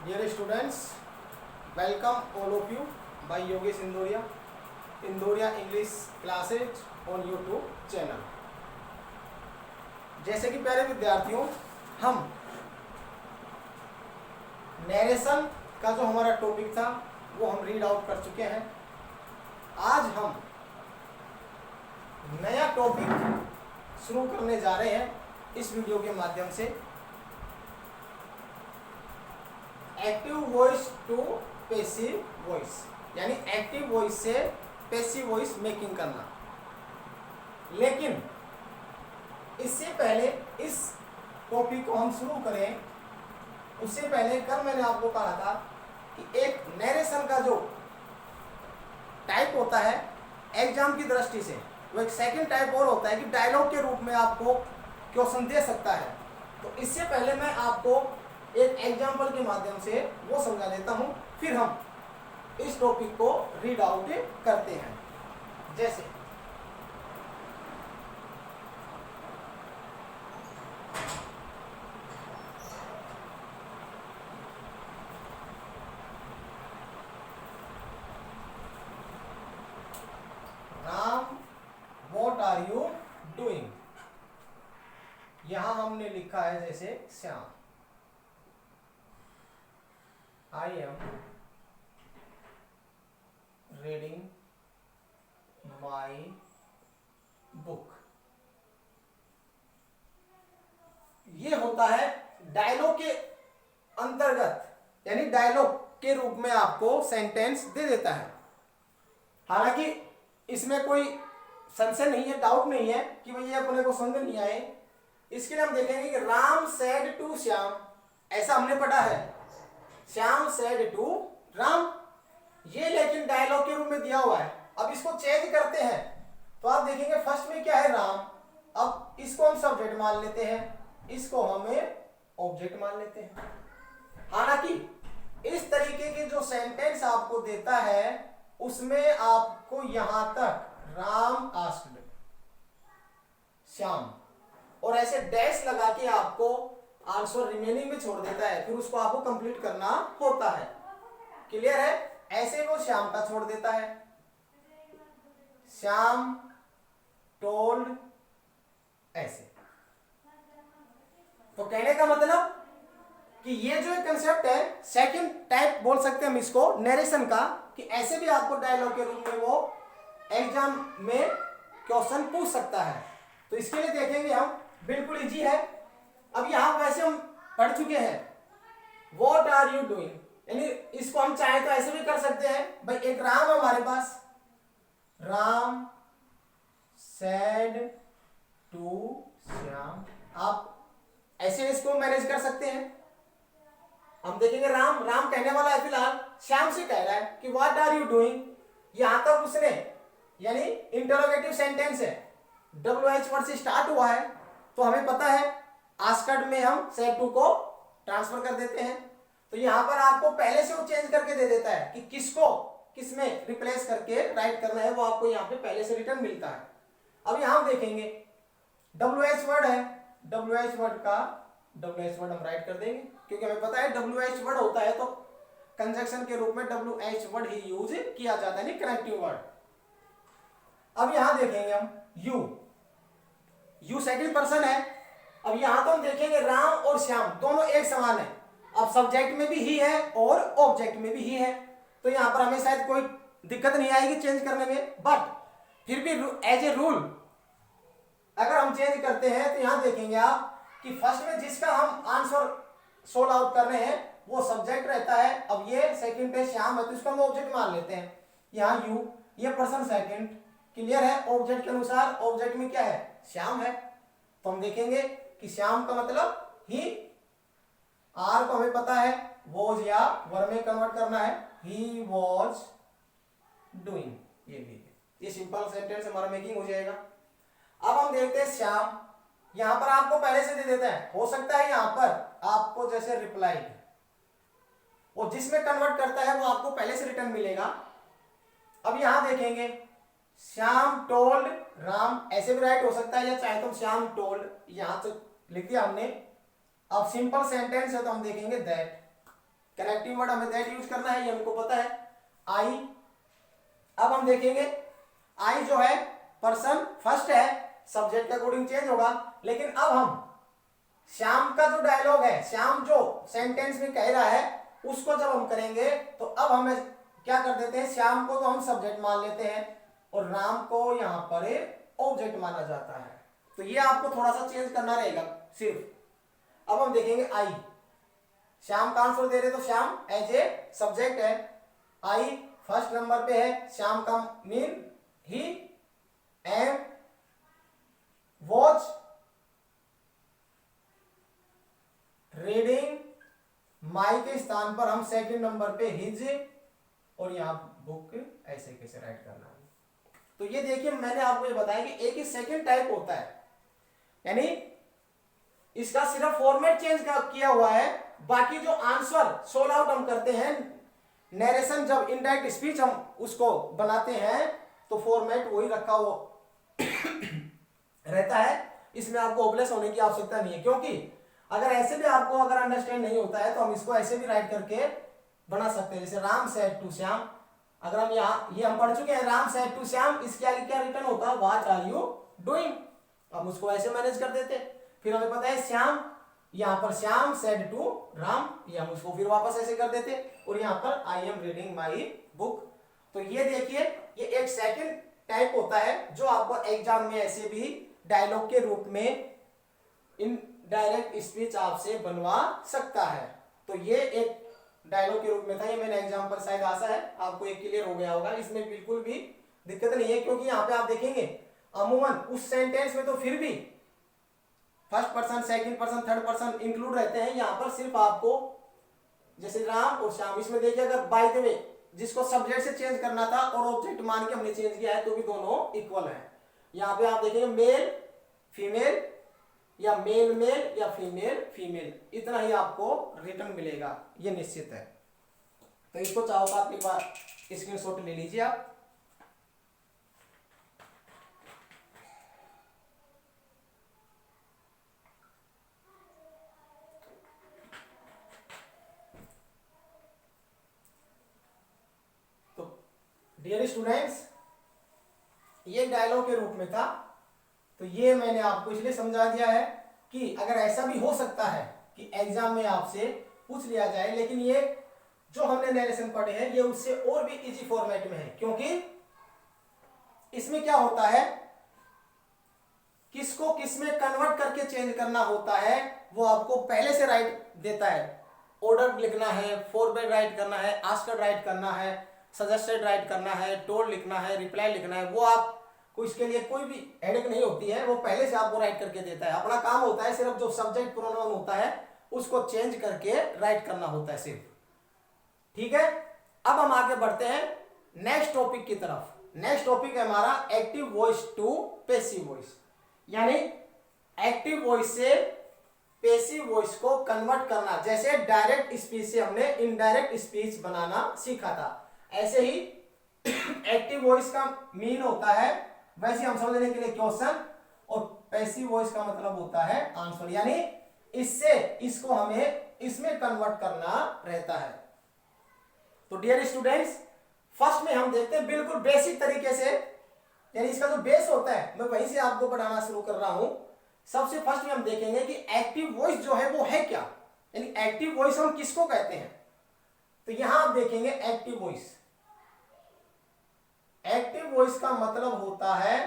Dear students, welcome all of you by Yogesh Indoria, Indoria English classes on YouTube channel. जैसे कि प्यारे विद्यार्थियों, हम नरेशन का जो हमारा टॉपिक था वो हम रीड आउट कर चुके हैं। आज हम नया टॉपिक शुरू करने जा रहे हैं इस वीडियो के माध्यम से। Active voice to passive voice, यानी एक्टिव वॉइस से पैसिव वॉइस मेकिंग करना। लेकिन इससे पहले इस टॉपिक को हम शुरू करें उससे पहले कल मैंने आपको कहा था कि एक नरेशन का जो टाइप होता है एग्जाम की दृष्टि से, वो एक सेकंड टाइप और होता है कि डायलॉग के रूप में आपको क्वेश्चन दे सकता है। तो इससे पहले मैं आपको एक एग्जाम्पल के माध्यम से वो समझा देता हूं, फिर हम इस टॉपिक को रीड आउट करते हैं। जैसे Ram what are you doing, यहां हमने लिखा है जैसे Shyam, I am reading my book। ये होता है डायलॉग के अंतर्गत, यानी डायलॉग के रूप में आपको सेंटेंस दे देता है। हालांकि इसमें कोई संशय नहीं है, डाउट नहीं है कि भाई ये अपने को समझ नहीं आए। इसके लिए हम देखेंगे कि राम सेड टू श्याम, ऐसा हमने पढ़ा है, श्याम सेड टू राम। ये लेकिन डायलॉग के रूप में दिया हुआ है। अब इसको चेंज करते हैं तो आप देखेंगे फर्स्ट में क्या है राम, अब इसको हम सब्जेक्ट मान लेते हैं, इसको हमें ऑब्जेक्ट मान लेते हैं। हालांकि इस तरीके के जो सेंटेंस आपको देता है उसमें आपको यहां तक राम आस्क्ड श्याम और ऐसे डैश लगा के आपको आंसर रिमेनिंग में छोड़ देता है, फिर उसको आपको कंप्लीट करना होता है। क्लियर है? ऐसे वो श्याम का छोड़ देता है, श्याम टोल्ड, ऐसे। तो कहने का मतलब कि ये जो एक कंसेप्ट है सेकंड टाइप बोल सकते हैं हम इसको नरेशन का, कि ऐसे भी आपको डायलॉग के रूप में वो एग्जाम में क्वेश्चन पूछ सकता है। तो इसके लिए देखेंगे हम, बिल्कुल इजी है। अब यहां वैसे हम पढ़ चुके हैं व्हाट आर यू डूइंग, यानी इसको हम चाहे तो ऐसे भी कर सकते हैं। भाई एक राम है हमारे पास, राम सेड टू श्याम, आप ऐसे इसको मैनेज कर सकते हैं। हम देखेंगे राम राम कहने वाला है, फिलहाल श्याम से कह रहा है कि व्हाट आर यू डूइंग। यहां तक उसने, यानी इंटरोगेटिव सेंटेंस है, WH वर्ड से स्टार्ट हुआ है, तो हमें पता है आस्क्ड में हम सेड टू को ट्रांसफर कर देते हैं। तो यहां पर आपको पहले से वो चेंज करके दे देता है कि किसको किसमें रिप्लेस करके राइट करना है, वो आपको यहां पे पहले से रिटर्न मिलता है। अब यहां हम देखेंगे WH वर्ड है, WH वर्ड का WH वर्ड हम राइट कर देंगे, क्योंकि हमें पता है WH वर्ड होता है तो कंजक्शन के रूप में WH वर्ड ही यूज किया जाता है, कनेक्टिव वर्ड। अब यहां देखेंगे हम यू सेकंड पर्सन है। अब यहां तो हम देखेंगे राम और श्याम दोनों एक समान है। अब सब्जेक्ट में भी ही है और ऑब्जेक्ट में भी ही है, तो यहां पर हमें शायद कोई दिक्कत नहीं आएगी चेंज करने में। बट फिर भी एज ए रूल अगर हम चेंज करते हैं तो यहां देखेंगे आप कि फर्स्ट में जिसका हम आंसर सोल्व आउट कर रहे हैं वो सब्जेक्ट रहता है। अब ये सेकंड पे श्याम है तो इसको हम ऑब्जेक्ट मान लेते हैं। यहाँ यू, ये पर्सन सेकंड, क्लियर है? ऑब्जेक्ट के अनुसार ऑब्जेक्ट में क्या है, श्याम है। तो हम देखेंगे कि श्याम का मतलब ही, आर को हमें पता है वॉज या वर्ब में कन्वर्ट करना है, ही वॉज डूइंग। ये सिंपल सेंटेंस हमारा मेकिंग हो जाएगा। अब हम देखते हैं श्याम, यहां पर आपको पहले से दे देता है, हो सकता है यहां पर आपको जैसे रिप्लाइड, और जिसमें कन्वर्ट करता है वो आपको पहले से रिटर्न मिलेगा। अब यहां देखेंगे श्याम टोल्ड राम, ऐसे भी राइट हो सकता है, या चाहे तो श्याम टोल्ड, यहां तो लिख दिया हमने। अब सिंपल सेंटेंस है तो हम देखेंगे दैट, कनेक्टिव वर्ड हमें दैट यूज करना है, ये हमको पता है। आई, अब हम देखेंगे आई जो है पर्सन फर्स्ट है, सब्जेक्ट के अकॉर्डिंग चेंज होगा। लेकिन अब हम श्याम का जो डायलॉग है, श्याम जो सेंटेंस में कह रहा है, उसको जब हम करेंगे तो अब हमें क्या कर देते हैं, श्याम को तो हम सब्जेक्ट मान लेते हैं और राम को यहां पर ऑब्जेक्ट माना जाता है। तो ये आपको थोड़ा सा चेंज करना रहेगा सिर्फ। अब हम देखेंगे आई, श्याम का आंसर दे रहे तो श्याम एज ए सब्जेक्ट है, आई फर्स्ट नंबर पे है। श्याम का मीन ही, एम, वॉच, रीडिंग, माई के स्थान पर हम सेकंड नंबर पे हिज और यहां बुक ऐसे कैसे राइट करना है। तो ये देखिए मैंने आपको ये बताया कि एक ही सेकंड टाइप होता है, यानी इसका सिर्फ फॉर्मेट चेंज किया हुआ है, बाकी जो आंसर सोल्व आउट हम करते हैं, नरेशन जब इनडायरेक्ट स्पीच हम उसको बनाते हैं तो फॉर्मेट वही रखा हुआ रहता है। इसमें आपको होपलेस होने की आवश्यकता नहीं है, क्योंकि अगर ऐसे भी आपको अगर अंडरस्टैंड नहीं होता है तो हम इसको ऐसे भी राइट करके बना सकते हैं। जैसे राम सेड टू श्याम, अगर हम यहाँ ये हम पढ़ चुके हैं, राम सेड टू श्याम, इसके आगे क्या रिटर्न होता है, व्हाट आर यू डूइंग। हम उसको ऐसे मैनेज कर देते। फिर हमें पता है श्याम, यहाँ पर श्याम सेड टू राम, ये हम उसको फिर वापस ऐसे कर देते, और यहाँ पर I am reading my book. तो ये देखिए ये एक सेकंड टाइप होता है जो आपको एग्जाम में ऐसे भी डायलॉग के रूप में इन डायरेक्ट स्पीच आपसे बनवा सकता है। तो ये एक डायलॉग के रूप में था, ये मैंने एग्जाम पर शायद आशा है आपको एक क्लियर हो गया होगा। इसमें बिल्कुल भी दिक्कत नहीं है, क्योंकि यहाँ पे आप देखेंगे अमूमन उस सेंटेंस में तो फिर भी first person, second person, third person include रहते हैं। यहाँ पर सिर्फ आपको जैसे राम और श्याम, इसमें देखिए अगर बाय द वे जिसको सब्जेक्ट से चेंज करना था और ऑब्जेक्ट मान के हमने चेंज किया है तो भी दोनों इक्वल है। यहाँ पे आप देखेंगे मेल फीमेल या मेल मेल या फीमेल फीमेल, इतना ही आपको रिटर्न मिलेगा, ये निश्चित है। तो इसको चाहो तो आप एक बार स्क्रीनशॉट ले लीजिए आप। तो डियर स्टूडेंट्स, ये डायलॉग के रूप में था, तो ये मैंने आपको इसलिए समझा दिया है कि अगर ऐसा भी हो सकता है कि एग्जाम में आपसे पूछ लिया जाए, लेकिन ये जो हमने नरेशन पढ़े हैं ये उससे और भी इजी फॉर्मेट में है, क्योंकि इसमें क्या होता है, किसको किस में कन्वर्ट करके चेंज करना होता है वो आपको पहले से राइट देता है। ऑर्डर लिखना है, फॉरवर्ड राइट करना है, आस्क्ड राइट करना है, सजेस्टेड राइट करना है, टोल्ड लिखना है, रिप्लाई लिखना है, वो आप को इसके लिए कोई भी हेडेक नहीं होती है, वो पहले से आपको राइट करके देता है। अपना काम होता है सिर्फ जो सब्जेक्ट प्रोनाउन होता है उसको चेंज करके राइट करना होता है सिर्फ। ठीक है, अब हम आगे बढ़ते हैं नेक्स्ट टॉपिक की तरफ। नेक्स्ट टॉपिक है हमारा active voice to passive voice, यानी एक्टिव वॉइस से पैसिव वॉइस को कन्वर्ट करना। जैसे डायरेक्ट स्पीच से हमने इनडायरेक्ट स्पीच बनाना सीखा था, ऐसे ही एक्टिव वॉइस का मीन होता है वैसे हम समझने के लिए क्वेश्चन, और पैसिव वॉइस का मतलब होता है आंसर, यानी इससे इसको हमें इसमें कन्वर्ट करना रहता है। तो डियर स्टूडेंट्स, फर्स्ट में हम देखते हैं बिल्कुल बेसिक तरीके से, यानी इसका जो बेस होता है मैं वहीं से आपको पढ़ाना शुरू कर रहा हूं। सबसे फर्स्ट में हम देखेंगे कि एक्टिव वॉइस जो है वो है क्या, यानी एक्टिव वॉइस हम किसको कहते हैं। तो यहां आप देखेंगे एक्टिव वॉइस, एक्टिव वॉइस का मतलब होता है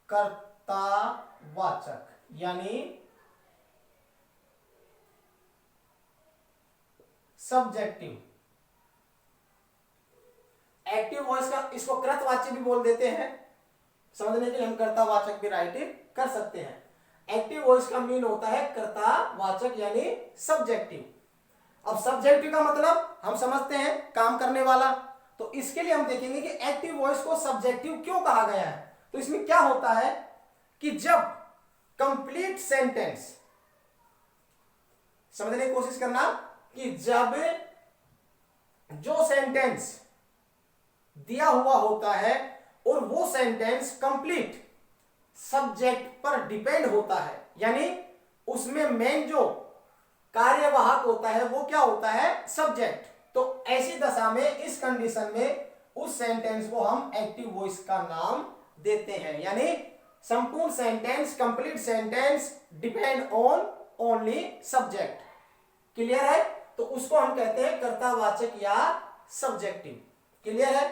कर्तावाचक, यानी सब्जेक्टिव। एक्टिव वॉइस का इसको कृतवाच्य भी बोल देते हैं, समझने के लिए हम कर्तावाचक भी राइट कर सकते हैं। एक्टिव वॉइस का मीन होता है कर्तावाचक यानी सब्जेक्टिव। अब सब्जेक्टिव का मतलब हम समझते हैं काम करने वाला, तो इसके लिए हम देखेंगे कि एक्टिव वॉइस को सब्जेक्टिव क्यों कहा गया है। तो इसमें क्या होता है कि जब कंप्लीट सेंटेंस, समझने की कोशिश करना, कि जब जो सेंटेंस दिया हुआ होता है और वो सेंटेंस कंप्लीट सब्जेक्ट पर डिपेंड होता है, यानी उसमें मेन जो कार्यवाहक होता है वो क्या होता है, सब्जेक्ट। तो ऐसी दशा में, इस कंडीशन में उस सेंटेंस को हम एक्टिव वॉइस का नाम देते हैं, यानी संपूर्ण sentence, complete sentence depend on only subject. Clear है? तो उसको हम कहते हैं कर्तावाचक या सब्जेक्टिव। क्लियर है?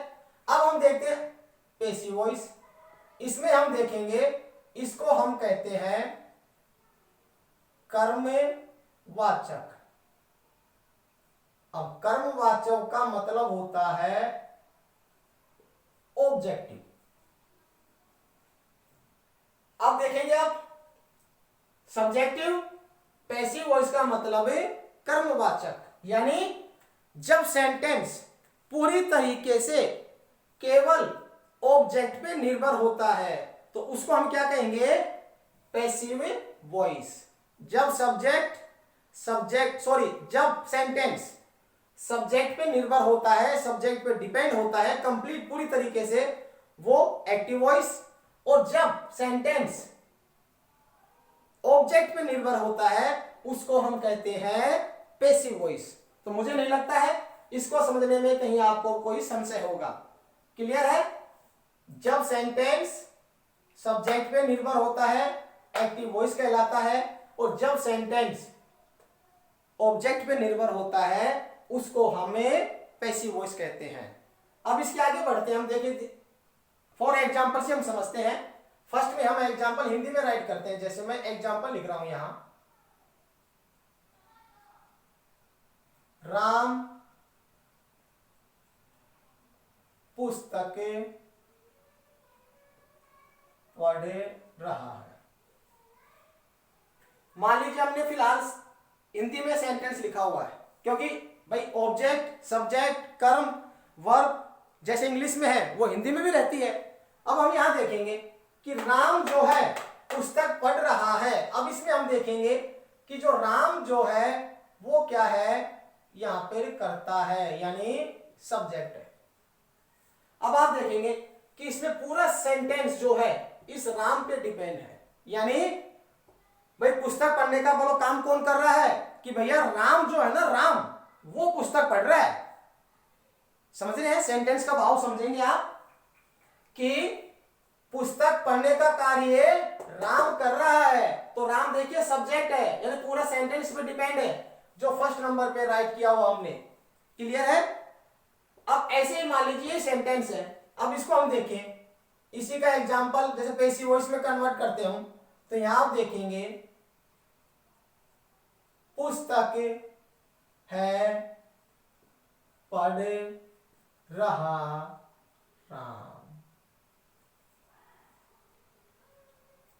अब हम देखते हैं पैसिव वॉइस। इसमें हम देखेंगे, इसको हम कहते हैं कर्मवाचक। अब कर्मवाचक का मतलब होता है ऑब्जेक्टिव। अब देखेंगे आप, सब्जेक्टिव, पैसिव वॉइस का मतलब है कर्मवाचक, यानी जब सेंटेंस पूरी तरीके से केवल ऑब्जेक्ट पे निर्भर होता है तो उसको हम क्या कहेंगे, पैसिव वॉइस। जब जब सेंटेंस सब्जेक्ट पे निर्भर होता है, सब्जेक्ट पे डिपेंड होता है कंप्लीट पूरी तरीके से, वो एक्टिव वॉइस। और जब सेंटेंस ऑब्जेक्ट पे निर्भर होता है उसको हम कहते हैं पैसिव वॉइस। तो मुझे नहीं लगता है इसको समझने में कहीं आपको कोई संशय होगा। क्लियर है? जब सेंटेंस सब्जेक्ट पे निर्भर होता है एक्टिव वॉइस कहलाता है, और जब सेंटेंस ऑब्जेक्ट पे निर्भर होता है उसको हमें पैसिव वॉइस कहते हैं। अब इसके आगे बढ़ते हैं, हम देखें फॉर एग्जाम्पल से हम समझते हैं। फर्स्ट में हम एग्जाम्पल हिंदी में राइट करते हैं, जैसे मैं एग्जाम्पल लिख रहा हूं यहां, राम पुस्तक पढ़ रहा है। मान लीजिए हमने फिलहाल हिंदी में सेंटेंस लिखा हुआ है, क्योंकि भाई ऑब्जेक्ट, सब्जेक्ट, कर्म, वर्ब जैसे इंग्लिश में है वो हिंदी में भी रहती है। अब हम यहां देखेंगे कि राम जो है पुस्तक पढ़ रहा है। अब इसमें हम देखेंगे कि जो राम जो है वो क्या है, यहां पर करता है, यानी सब्जेक्ट है। अब आप देखेंगे कि इसमें पूरा सेंटेंस जो है इस राम पे डिपेंड है, यानी भाई पुस्तक पढ़ने का बोलो काम कौन कर रहा है, कि भैया राम जो है ना, राम वो पुस्तक पढ़ रहा है। समझ रहे हैं? सेंटेंस का भाव समझेंगे आप कि पुस्तक पढ़ने का कार्य राम कर रहा है, तो राम देखिए सब्जेक्ट है, यानी पूरा सेंटेंस पे डिपेंड है जो फर्स्ट नंबर पे राइट किया हुआ हमने। क्लियर है? अब ऐसे ही मान लीजिए सेंटेंस है, अब इसको हम देखें, इसी का एग्जांपल जैसे पैसिव वॉइस में कन्वर्ट करते हम, तो यहां आप देखेंगे पुस्तक है पढ़ रहा राम।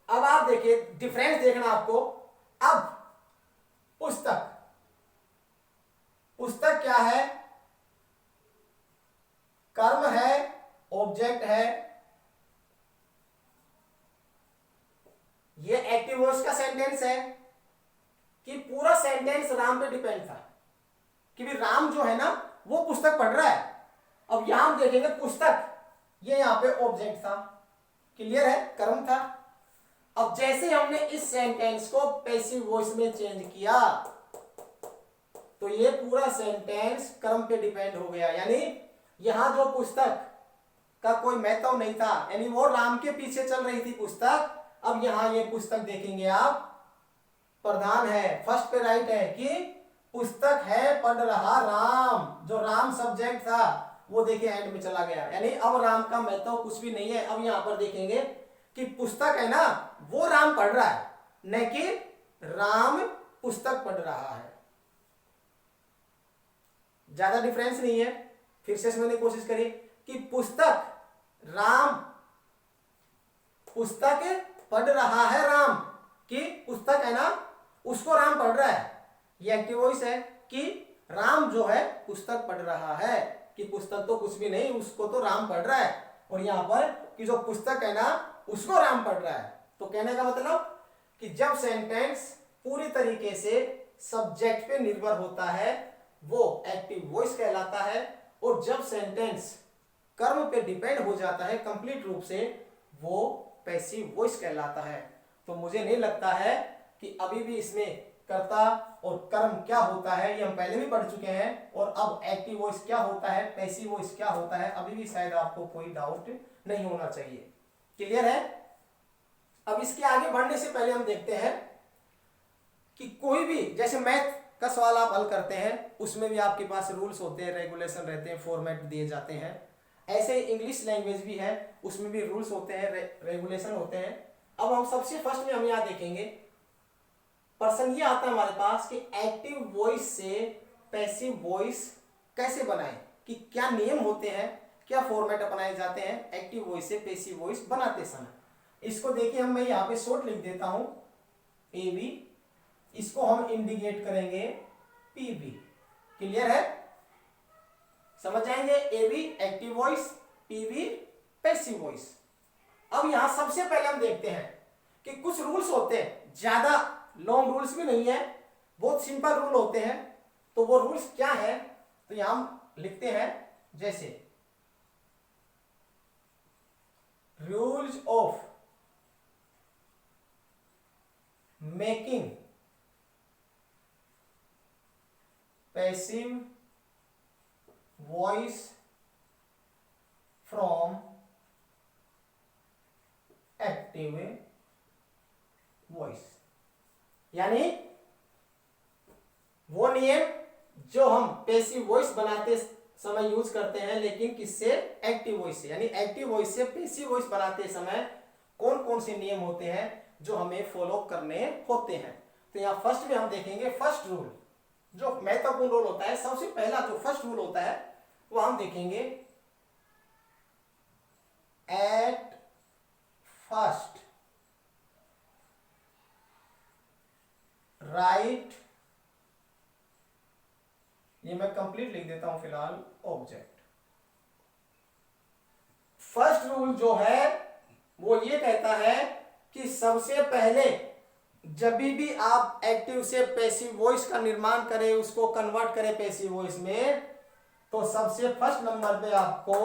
अब आप देखिए डिफरेंस देखना आपको। अब पुस्तक क्या है, कर्म है, ऑब्जेक्ट है, ये एक्टिव वॉइस का सेंटेंस है कि पूरा सेंटेंस राम पे डिपेंड था कि भी राम जो है ना वो पुस्तक पढ़ रहा है। अब यहां हम देखेंगे पुस्तक, ये यहां पे ऑब्जेक्ट था। क्लियर है? कर्म था। अब जैसे हमने इस सेंटेंस को पैसिव वॉइस में चेंज किया तो ये पूरा सेंटेंस कर्म पे डिपेंड हो गया, यानी यहां जो पुस्तक का कोई महत्व नहीं था, यानी वो राम के पीछे चल रही थी पुस्तक। अब यहां ये पुस्तक देखेंगे आप प्रधान है, फर्स्ट पे राइट है कि पुस्तक है पढ़ रहा राम, जो राम सब्जेक्ट था वो देखिए एंड में चला गया, यानी अब राम का महत्व कुछ भी नहीं है। अब यहां पर देखेंगे कि पुस्तक है ना वो राम पढ़ रहा है, न कि राम पुस्तक पढ़ रहा है। ज्यादा डिफरेंस नहीं है। फिर से समझने की कोशिश करिए कि पुस्तक राम, पुस्तक पढ़ रहा है राम, कि पुस्तक है ना उसको राम पढ़ रहा है। ये एक्टिव वॉइस है कि राम जो है पुस्तक पढ़ रहा है, कि पुस्तक तो कुछ भी नहीं, उसको तो राम पढ़ रहा है। और यहां पर कि जो पुस्तक है ना उसको राम पढ़ रहा है। तो कहने का मतलब कि जब सेंटेंस पूरी तरीके से सब्जेक्ट पे निर्भर होता है वो एक्टिव वॉइस कहलाता है, और जब सेंटेंस कर्म पे डिपेंड हो जाता है कंप्लीट रूप से वो पैसिव वॉइस कहलाता है। तो मुझे नहीं लगता है कि अभी भी इसमें कर्ता और कर्म क्या होता है, ये हम पहले भी पढ़ चुके हैं। और अब एक्टिव वॉइस क्या होता है, पैसिव वॉइस क्या होता है, अभी भी शायद आपको कोई डाउट नहीं होना चाहिए। क्लियर है? अब इसके आगे बढ़ने से पहले हम देखते हैं कि कोई भी जैसे मैथ का सवाल आप हल करते हैं, उसमें भी आपके पास रूल्स होते हैं, रेगुलेशन रहते हैं, फॉर्मेट दिए जाते हैं। ऐसे इंग्लिश लैंग्वेज भी है, उसमें भी रूल्स होते हैं, रेगुलेशन होते हैं। अब हम सबसे फर्स्ट में हम यहाँ देखेंगे, प्रश्न ये आता है हमारे पास कि एक्टिव वॉइस से पैसिव वॉइस कैसे बनाएं, कि क्या नियम होते हैं, क्या फॉर्मेट अपनाए जाते हैं एक्टिव वॉइस से पैसिव वॉइस बनाते समय। इसको देखिए, हम मैं यहाँ पे शॉर्ट लिख देता हूं ए बी, इसको हम इंडिकेट करेंगे पी बी। क्लियर है? समझ जाएंगे, A B active voice, P B passive voice. अब यहां सबसे पहले हम देखते हैं कि कुछ रूल्स होते हैं, ज्यादा लॉन्ग रूल्स भी नहीं है, बहुत सिंपल रूल होते हैं। तो वो रूल्स क्या है, तो यहां हम लिखते हैं जैसे rules of making passive voice from active voice, यानी वो नियम जो हम पैसिव वॉइस बनाते समय यूज करते हैं, लेकिन किससे, एक्टिव वॉइस से। यानी एक्टिव वॉइस से पैसिव वॉइस बनाते समय कौन कौन से नियम होते हैं जो हमें फॉलो करने होते हैं। तो यहां फर्स्ट में हम देखेंगे, फर्स्ट रूल जो महत्वपूर्ण रूल होता है, सबसे पहला जो फर्स्ट रूल होता है वो हम देखेंगे, एट फर्स्ट राइट, ये मैं कंप्लीट लिख देता हूं फिलहाल, ऑब्जेक्ट। फर्स्ट रूल जो है वो ये कहता है कि सबसे पहले जब भी आप एक्टिव से पैसिव वॉइस का निर्माण करें, उसको कन्वर्ट करें पैसिव वॉइस में, तो सबसे फर्स्ट नंबर पे आपको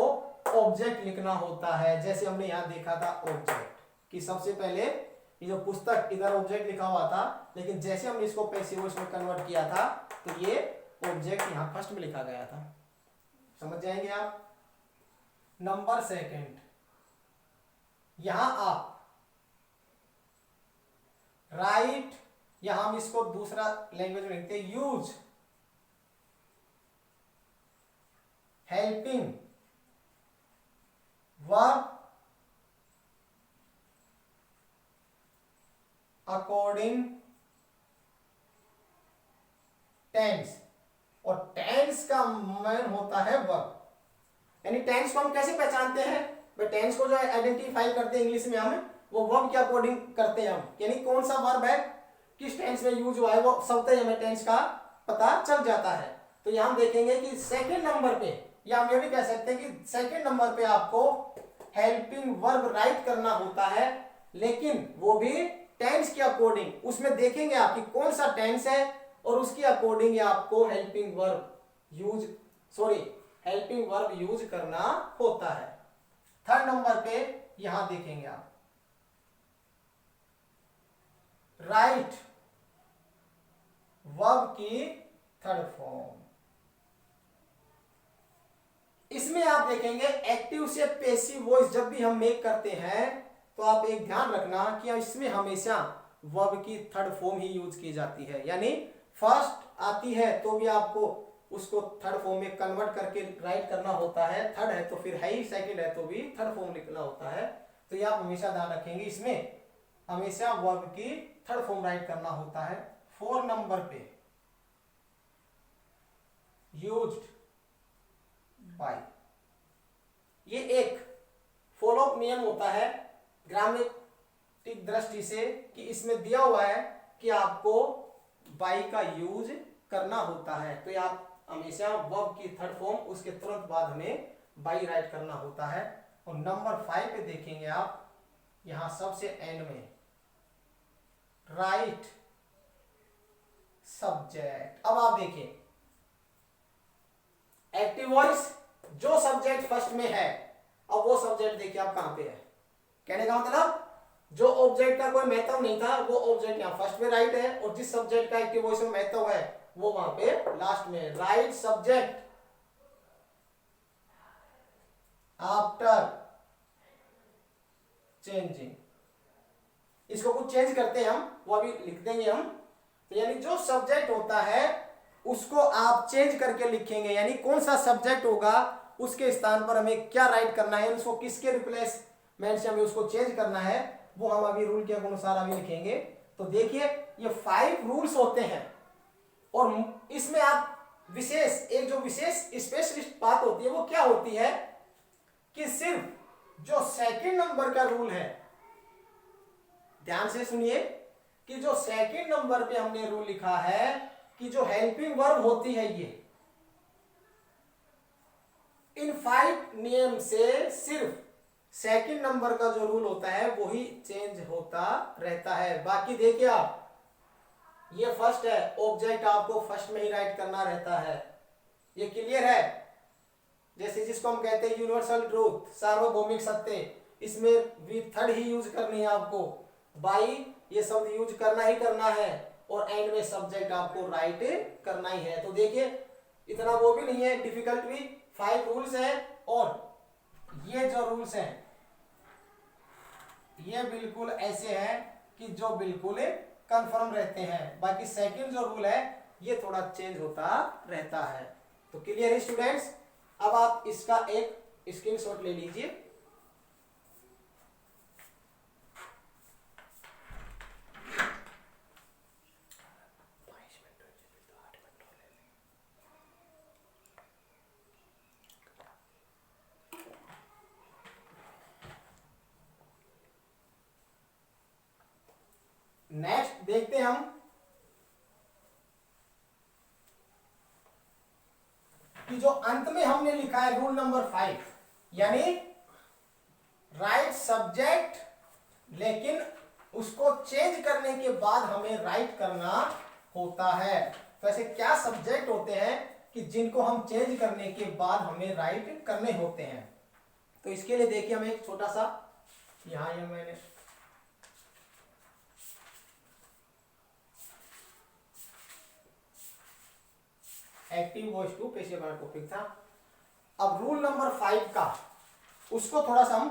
ऑब्जेक्ट लिखना होता है। जैसे हमने यहां देखा था ऑब्जेक्ट, कि सबसे पहले ये जो पुस्तक इधर ऑब्जेक्ट लिखा हुआ था, लेकिन जैसे हमने इसको पैसिव वॉइस में कन्वर्ट किया था तो ये ऑब्जेक्ट यहां फर्स्ट में लिखा गया था। समझ जाएंगे आप? नंबर सेकंड, यहां आप राइट, यहां हम इसको दूसरा लैंग्वेज में लिखते हैं, use helping verb according tense, और टेंस का मेन होता है वर्ब। यानी टेंस को हम कैसे पहचानते हैं भाई, टेंस को जो आइडेंटिफाई करते हैं इंग्लिश में हम, वो वर्ब के अकॉर्डिंग करते हैं हम, यानी कौन सा वर्ब है किस टेंस में यूज हुआ है, वो सब हमें टेंस का पता चल जाता है। तो यहां हम देखेंगे कि सेकंड नंबर पे, या हम ये भी कह सकते हैं कि सेकंड नंबर पे आपको हेल्पिंग वर्ब राइट करना होता है, लेकिन वो भी टेंस के अकॉर्डिंग। उसमें देखेंगे आप कि कौन सा टेंस है और उसके अकॉर्डिंग आपको हेल्पिंग वर्ब यूज करना होता है। थर्ड नंबर पे यहां देखेंगे आप राइट वर्ब की थर्ड फॉर्म। इसमें आप देखेंगे एक्टिव से पैसिव वॉइस जब भी हम मेक करते हैं, तो आप एक ध्यान रखना कि इसमें हमेशा वर्ब की थर्ड फॉर्म ही यूज की जाती है। यानी फर्स्ट आती है तो भी आपको उसको थर्ड फॉर्म में कन्वर्ट करके राइट करना होता है, थर्ड है तो फिर है ही, सेकंड है तो भी थर्ड फॉर्म लिखना होता है। तो ये आप हमेशा ध्यान रखेंगे, इसमें हमेशा वर्ब की थर्ड फॉर्म राइट करना होता है। 4 नंबर पे यूज्ड बाय, ये एक फॉलोअप नियम होता है ग्रामेटिक दृष्टि से, कि इसमें दिया हुआ है कि आपको बाय का यूज करना होता है। तो आप हमेशा वर्ब की थर्ड फॉर्म उसके तुरंत बाद हमें बाय राइट करना होता है। और नंबर 5 पे देखेंगे आप, यहां सबसे एंड में राइट सब्जेक्ट। अब आप देखिए एक्टिव वॉइस जो सब्जेक्ट फर्स्ट में है, अब वो सब्जेक्ट देखिए आप कहां पे है। कहने का मतलब जो ऑब्जेक्ट का कोई महत्व नहीं था वो ऑब्जेक्ट यहाँ फर्स्ट में राइट है, और जिस सब्जेक्ट का एक्टिव वॉइस में महत्व है वो वहां पे लास्ट में। राइट सब्जेक्ट आफ्टर चेंजिंग, इसको कुछ चेंज करते हैं हम, वो अभी लिख देंगे हम। तो यानी जो सब्जेक्ट होता है उसको आप चेंज करके लिखेंगे, यानी कौन सा सब्जेक्ट होगा उसके स्थान पर हमें क्या राइट करना है, उसको किसके रिप्लेसमेंट से हमें उसको चेंज करना है, वो हम अभी रूल के अनुसार अभी लिखेंगे। तो देखिए ये 5 रूल्स होते हैं, और इसमें आप विशेष एक जो विशेष स्पेशलिस्ट बात होती है वो क्या होती है कि सिर्फ जो सेकंड नंबर का रूल है, ध्यान से सुनिए, कि जो सेकंड नंबर पे हमने रूल लिखा है कि जो हेल्पिंग वर्ब होती है ये, इन 5 नियम से सिर्फ सेकंड नंबर का जो रूल होता है वही चेंज होता रहता है। बाकी देखिए आप, ये फर्स्ट है, ऑब्जेक्ट आपको फर्स्ट में ही राइट करना रहता है, ये क्लियर है। जैसे जिसको हम कहते हैं यूनिवर्सल ट्रूथ, सार्वभौमिक सत्य, इसमें भी थर्ड ही यूज करनी है आपको, बाई ये शब्द यूज करना ही करना है, और एंड में सब्जेक्ट आपको राइट करना ही है। तो देखिए इतना वो भी नहीं है डिफिकल्ट भी, 5 रूल्स है, और ये जो रूल्स हैं ये बिल्कुल ऐसे हैं कि जो बिल्कुल कंफर्म रहते हैं। बाकी सेकंड जो रूल है ये थोड़ा चेंज होता रहता है। तो क्लियर है स्टूडेंट्स? अब आप इसका एक स्क्रीनशॉट ले लीजिए। नेक्स्ट देखते हैं हम कि जो अंत में हमने लिखा है रूल नंबर 5, यानी राइट सब्जेक्ट, लेकिन उसको चेंज करने के बाद हमें राइट करना होता है। तो ऐसे क्या सब्जेक्ट होते हैं कि जिनको हम चेंज करने के बाद हमें राइट करने होते हैं? तो इसके लिए देखिए हम एक छोटा सा यहां ये मैंने एक्टिव वॉइस टू पेशेवर वाला टॉपिक था। अब रूल नंबर 5 का उसको थोड़ा सा हम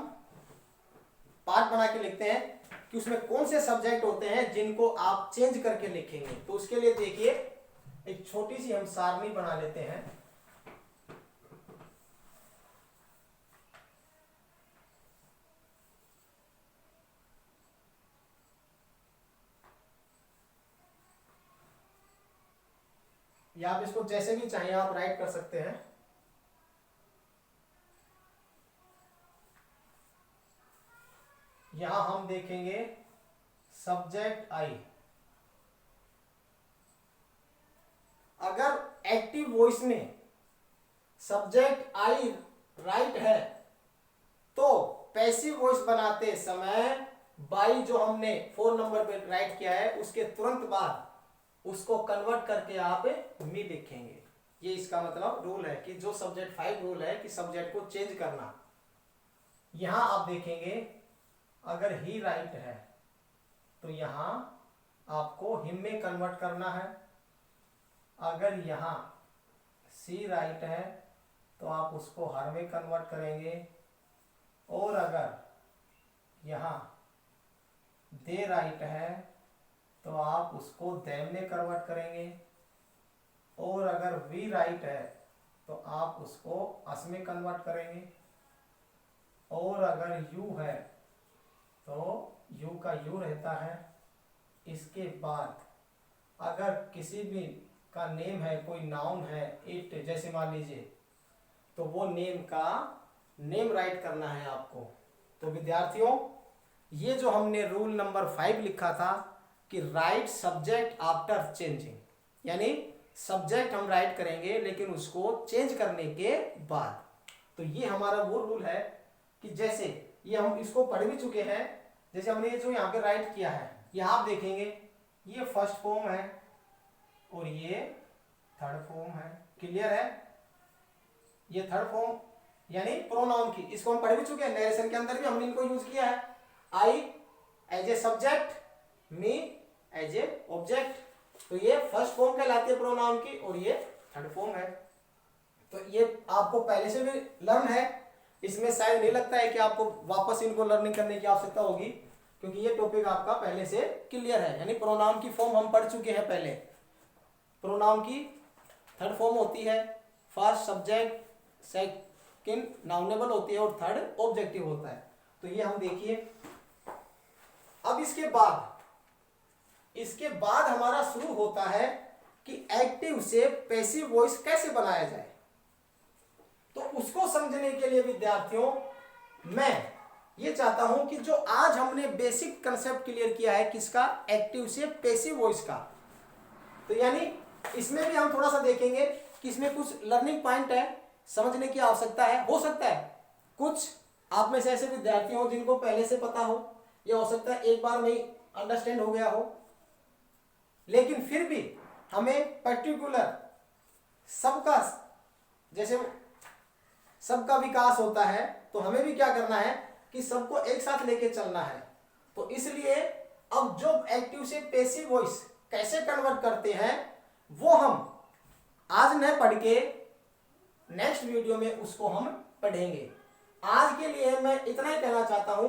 पार्ट बना के लिखते हैं कि उसमें कौन से सब्जेक्ट होते हैं जिनको आप चेंज करके लिखेंगे। तो उसके लिए देखिए एक छोटी सी हम सारणी बना लेते हैं। या आप इसको जैसे भी चाहिए आप राइट कर सकते हैं। यहां हम देखेंगे सब्जेक्ट आई, अगर एक्टिव वॉइस में सब्जेक्ट आई राइट है तो पैसिव वॉइस बनाते समय बाई जो हमने 4 नंबर पे राइट किया है उसके तुरंत बाद उसको कन्वर्ट करके आप मी लिखेंगे। ये इसका मतलब रूल है कि जो सब्जेक्ट 5 रूल है कि सब्जेक्ट को चेंज करना। यहां आप देखेंगे अगर ही राइट है तो यहां आपको हिम में कन्वर्ट करना है, अगर यहां सी राइट है तो आप उसको हर में कन्वर्ट करेंगे, और अगर यहां दे राइट है तो आप उसको देम में कन्वर्ट करेंगे, और अगर वी राइट है तो आप उसको अस में कन्वर्ट करेंगे, और अगर यू है तो यू का यू रहता है। इसके बाद अगर किसी भी का नेम है, कोई नाउन है, इट जैसे मान लीजिए, तो वो नेम का नेम राइट करना है आपको। तो विद्यार्थियों ये जो हमने रूल नंबर 5 लिखा था कि राइट सब्जेक्ट आफ्टर चेंजिंग, यानी सब्जेक्ट हम राइट करेंगे लेकिन उसको चेंज करने के बाद। तो ये हमारा वो रूल है कि जैसे ये हम इसको पढ़ भी चुके हैं, जैसे हमने ये जो यहाँ पे राइट किया है, यहाँ आप देखेंगे ये फर्स्ट फॉर्म है और ये थर्ड फॉर्म है। क्लियर है? ये थर्ड फॉर्म यानी प्रोनाउन की, इसको हम पढ़ भी चुके हैं, नरेशन के अंदर भी हमने इनको यूज किया है। I as a subject, me as a object. तो ये फर्स्ट फॉर्म कहलाती है प्रोनाउन की और ये थर्ड फॉर्म है। तो ये आपको पहले से भी लर्न है, इसमें शायद नहीं लगता है कि आपको वापस इनको लर्निंग करने की आवश्यकता होगी, क्योंकि ये टॉपिक आपका पहले से क्लियर है। यानी प्रोनाउन की फॉर्म हम पढ़ चुके हैं पहले। प्रोनाउन की थर्ड फॉर्म होती है, फर्स्ट सब्जेक्ट, सेकंड नाउनेबल होती है और थर्ड ऑब्जेक्टिव होता है। तो ये हम देखिए। अब इसके बाद हमारा शुरू होता है कि एक्टिव से पैसिव वॉइस कैसे बनाया जाए। तो उसको समझने के लिए विद्यार्थियों मैं ये चाहता हूं कि जो आज हमने बेसिक कंसेप्ट क्लियर किया है किसका, एक्टिव से पैसिव वॉइस का, तो यानी इसमें भी हम थोड़ा सा देखेंगे कि इसमें कुछ लर्निंग पॉइंट है, समझने की आवश्यकता है। हो सकता है कुछ आप में से ऐसे विद्यार्थी हो जिनको पहले से पता हो, या हो सकता है एक बार में अंडरस्टैंड हो गया हो, लेकिन फिर भी हमें पर्टिकुलर सबका, जैसे सबका विकास होता है तो हमें भी क्या करना है कि सबको एक साथ लेके चलना है। तो इसलिए अब जो एक्टिव से पैसिव वॉइस कैसे कन्वर्ट करते हैं वो हम आज न पढ़ के नेक्स्ट वीडियो में उसको हम पढ़ेंगे। आज के लिए मैं इतना ही कहना चाहता हूं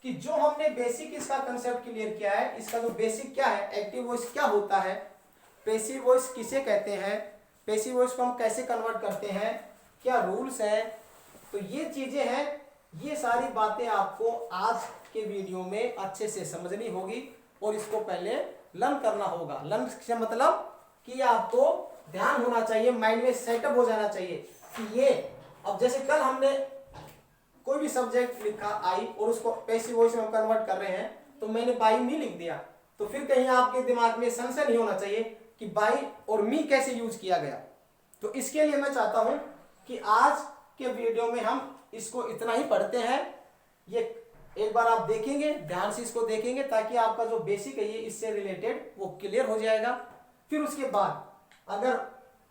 कि जो हमने बेसिक इसका कंसेप्ट क्लियर किया है, इसका जो बेसिक क्या है, एक्टिव वॉइस क्या होता है, पैसिव वॉइस किसे कहते हैं, पैसिव वॉइस को हम कैसे कन्वर्ट करते हैं, क्या रूल्स है, तो ये चीजें हैं। ये सारी बातें आपको आज के वीडियो में अच्छे से समझनी होगी और इसको पहले लर्न करना होगा। लर्न से मतलब कि आपको ध्यान होना चाहिए, माइंड में सेटअप हो जाना चाहिए कि ये, अब जैसे कल हमने कोई भी सब्जेक्ट लिखा आई और उसको पैसिव वॉइस में कन्वर्ट कर रहे हैं, तो मैंने बाई मी लिख दिया, तो फिर कहीं आपके दिमाग में संशय नहीं होना चाहिए कि बाई और मी कैसे यूज किया गया। तो इसके लिए मैं चाहता हूं कि आज के वीडियो में हम इसको इतना ही पढ़ते हैं। ये एक बार आप देखेंगे, ध्यान से इसको देखेंगे, ताकि आपका जो बेसिक है ये इससे रिलेटेड वो क्लियर हो जाएगा। फिर उसके बाद अगर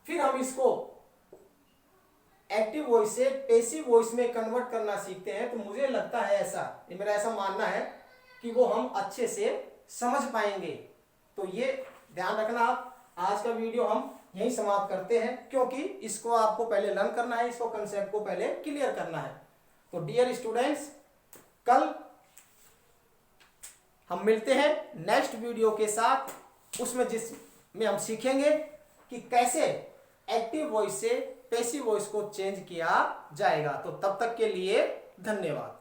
फिर हम इसको एक्टिव वॉइस से पैसिव वॉइस में कन्वर्ट करना सीखते हैं, तो मुझे लगता है ऐसा, ये मेरा ऐसा मानना है कि वो हम अच्छे से समझ पाएंगे। तो ये ध्यान रखना आप। आज का वीडियो हम यही समाप्त करते हैं, क्योंकि इसको आपको पहले लर्न करना है, इसको कंसेप्ट को पहले क्लियर करना है। तो डियर स्टूडेंट्स, कल हम मिलते हैं नेक्स्ट वीडियो के साथ, जिसमें हम सीखेंगे कि कैसे एक्टिव वॉइस से पैसिव वॉइस को चेंज किया जाएगा। तो तब तक के लिए धन्यवाद।